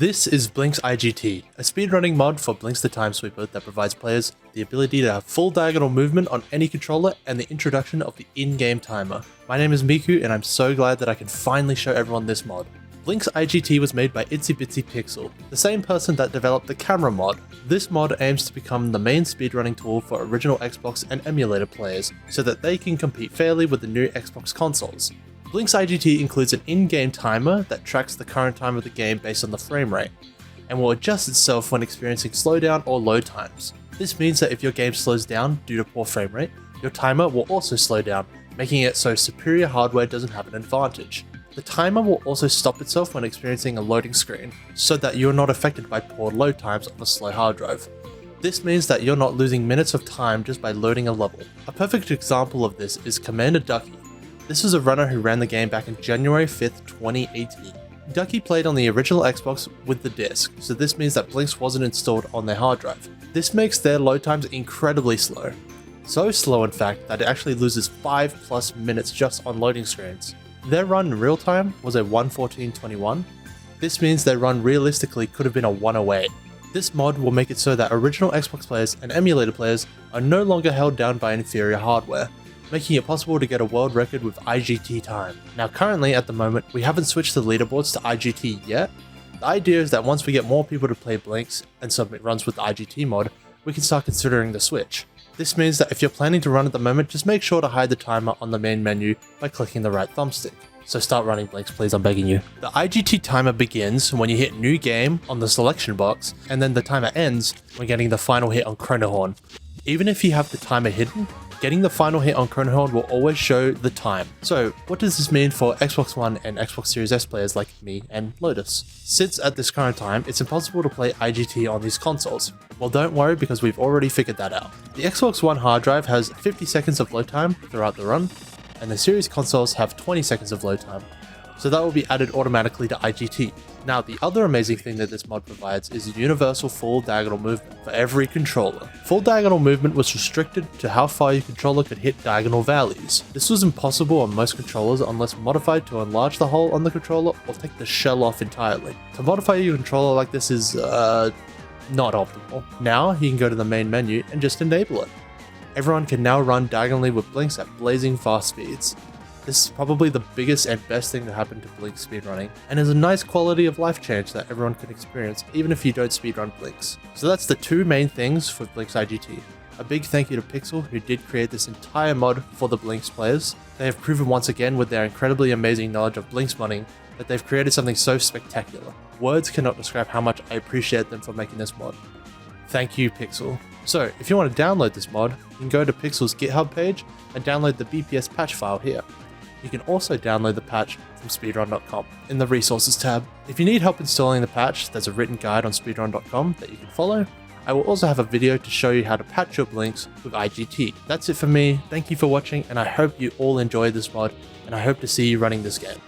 This is Blinx IGT, a speedrunning mod for Blinx the Time Sweeper that provides players the ability to have full diagonal movement on any controller and the introduction of the in-game timer. My name is Miku and I'm so glad that I can finally show everyone this mod. Blinx IGT was made by Itsy Bitsy Pixel, the same person that developed the camera mod. This mod aims to become the main speedrunning tool for original Xbox and emulator players so that they can compete fairly with the new Xbox consoles. Blinx IGT includes an in-game timer that tracks the current time of the game based on the frame rate, and will adjust itself when experiencing slowdown or load times. This means that if your game slows down due to poor frame rate, your timer will also slow down, making it so superior hardware doesn't have an advantage. The timer will also stop itself when experiencing a loading screen, so that you're not affected by poor load times on a slow hard drive. This means that you're not losing minutes of time just by loading a level. A perfect example of this is Commander Ducky. This was a runner who ran the game back in January 5th, 2018. Ducky played on the original Xbox with the disc, so this means that Blinx wasn't installed on their hard drive. This makes their load times incredibly slow. So slow in fact that it actually loses 5+ minutes just on loading screens. Their run in real time was a 1:14:21. This means their run realistically could have been a 1:08. This mod will make it so that original Xbox players and emulator players are no longer held down by inferior hardware, making it possible to get a world record with IGT time. Now currently at the moment we haven't switched the leaderboards to IGT yet. The idea is that once we get more people to play Blinx and submit runs with the IGT mod, we can start considering the switch. This means that if you're planning to run at the moment, just make sure to hide the timer on the main menu by clicking the right thumbstick. So start running Blinx please, I'm begging you. The IGT timer begins when you hit new game on the selection box, and then the timer ends when getting the final hit on Chronohorn. Even if you have the timer hidden, getting the final hit on Chronohorn will always show the time. So what does this mean for Xbox One and Xbox Series S players like me and Lotus? Since at this current time, it's impossible to play IGT on these consoles. Well, don't worry because we've already figured that out. The Xbox One hard drive has 50 seconds of load time throughout the run, and the Series consoles have 20 seconds of load time. So that will be added automatically to IGT. Now, the other amazing thing that this mod provides is universal full diagonal movement for every controller. Full diagonal movement was restricted to how far your controller could hit diagonal values. This was impossible on most controllers unless modified to enlarge the hole on the controller or take the shell off entirely. To modify your controller like this is, not optimal. Now, you can go to the main menu and just enable it. Everyone can now run diagonally with Blinx at blazing fast speeds. This is probably the biggest and best thing to happen to Blinx speedrunning, and is a nice quality of life change that everyone can experience even if you don't speedrun Blinx. So that's the two main things for Blinx IGT. A big thank you to Pixel who did create this entire mod for the Blinx players. They have proven once again with their incredibly amazing knowledge of Blinx modding that they've created something so spectacular. Words cannot describe how much I appreciate them for making this mod. Thank you, Pixel. So if you want to download this mod, you can go to Pixel's GitHub page and download the BPS patch file here. You can also download the patch from speedrun.com in the resources tab. If you need help installing the patch, there's a written guide on speedrun.com that you can follow. I will also have a video to show you how to patch your Blinx with IGT. That's it for me. Thank you for watching and I hope you all enjoyed this mod and I hope to see you running this game.